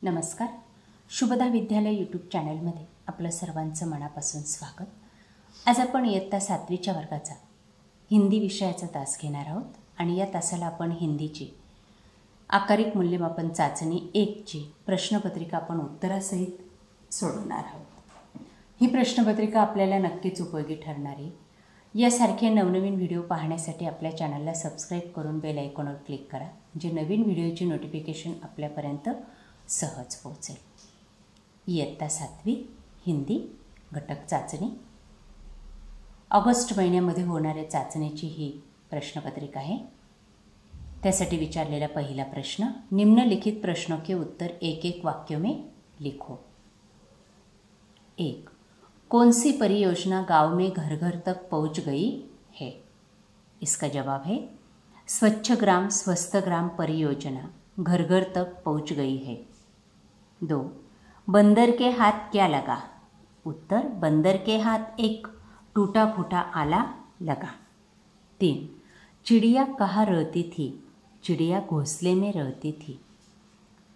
नमस्कार. शुभदा विद्यालय यूट्यूब चॅनलमध्ये आपलं सर्वांचं मनापासून स्वागत. आज आपण इयत्ता 7वीच्या वर्गाचा हिंदी विषयाचा तास घेणार आहोत आणि या तासाला आपण हिंदीची आकारिक मूल्यमापन चाचणी 1ची प्रश्नपत्रिका आपण उत्तरासहित सोडवणार आहोत. ही प्रश्नपत्रिका आपल्याला नक्कीच उपयोगी ठरणार आहे. यासारखे नवनवीन व्हिडिओ पाहण्यासाठी आपल्या चॅनलला सबस्क्राईब करून बेल आयकॉनवर क्लिक करा, जे नवीन व्हिडिओची नोटिफिकेशन आपल्यापर्यंत सहज पोहोचेल. इयत्ता 7वी हिंदी घटक चाचणी ऑगस्ट महिन्यामध्ये होणाऱ्या चाचणीची ही प्रश्नपत्रिका आहे. त्यासाठी विचारलेला पहिला प्रश्न, निम्नलिखित प्रश्नों के उत्तर एक एक वाक्यों में लिखो. 1. कौन सी परियोजना गांव में घर घर तक पहुंच गई है? इसका जवाब है स्वच्छ ग्राम स्वस्थ ग्राम परियोजना घर घर तक पहुंच गई है. 2. बंदर के हाथ क्या लगा? उत्तर, बंदर के हाथ एक टूटा फूटा आला लगा. 3. चिड़िया कहाँ रहती थी? चिड़िया घोंसले में रहती थी.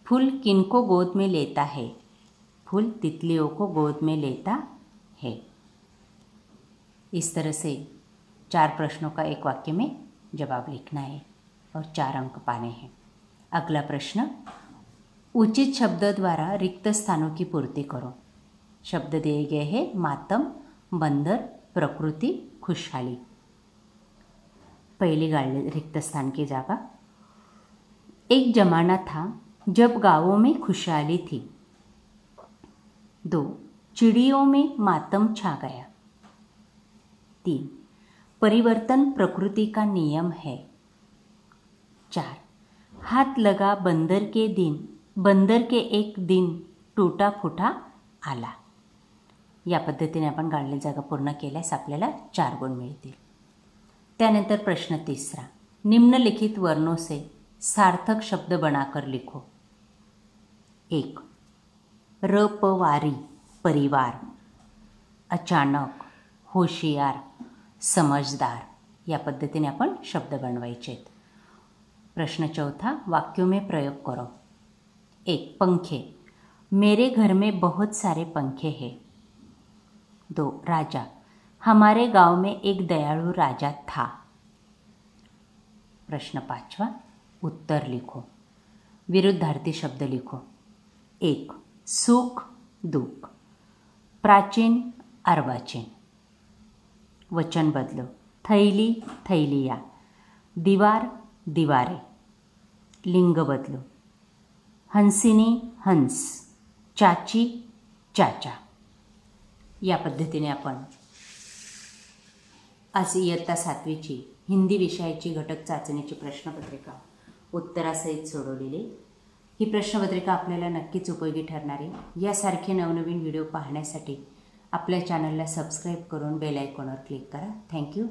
फूल किनको गोद में लेता है? फूल तितलियों को गोद में लेता है. इस तरह से 4 प्रश्नों का एक वाक्य में जवाब लिखना है और 4 अंक पाने हैं. अगला प्रश्न, उचित शब्द द्वारा रिक्त स्थानों की पूर्ति करो. शब्द दिए गए हैं मातम, बंदर, प्रकृति, खुशहाली. पहली रिक्त स्थान की जागा, एक जमाना था जब गांवों में खुशहाली थी. 2. चिड़ियों में मातम छा गया. 3. परिवर्तन प्रकृति का नियम है. 4. हाथ लगा बंदर के एक दिन टूटा फूटा आला. या पद्धतीने आपण गाळलेली जागा पूर्ण केल्यास आपल्याला 4 गुण मिळतील. त्यानंतर प्रश्न तिसरा, निम्नलिखित वर्णों से सार्थक शब्द बनाकर लिखो. 1. रपवारी परिवार, अचानक, होशियार, समझदार. या पद्धतीने आपण शब्द बनवायचे आहेत. प्रश्न चौथा, वाक्यों में प्रयोग करो. 1. पंखे, मेरे घर में बहुत सारे पंखे हैं. 2. राजा, हमारे गांव में एक दयालु राजा था. प्रश्न 5वां, उत्तर लिखो. विरुद्धार्थी शब्द लिखो. 1. सुख दुख, प्राचीन अर्वाचीन. वचन बदलो. थैली थैलिया, दीवार दीवारे. लिंग बदलो. हंसिनी हंस, चाची चाचा. या पद्धतीने आपण आज इयत्ता 7वीची हिंदी विषयाची घटक चाचणीची प्रश्नपत्रिका उत्तरासहित सोडवलेली. ही प्रश्नपत्रिका आपल्याला नक्कीच उपयोगी ठरणार आहे. यासारखे नवनवीन व्हिडिओ पाहण्यासाठी आपल्या चॅनलला सबस्क्राईब करून बेल आयकॉनवर क्लिक करा. थँक्यू.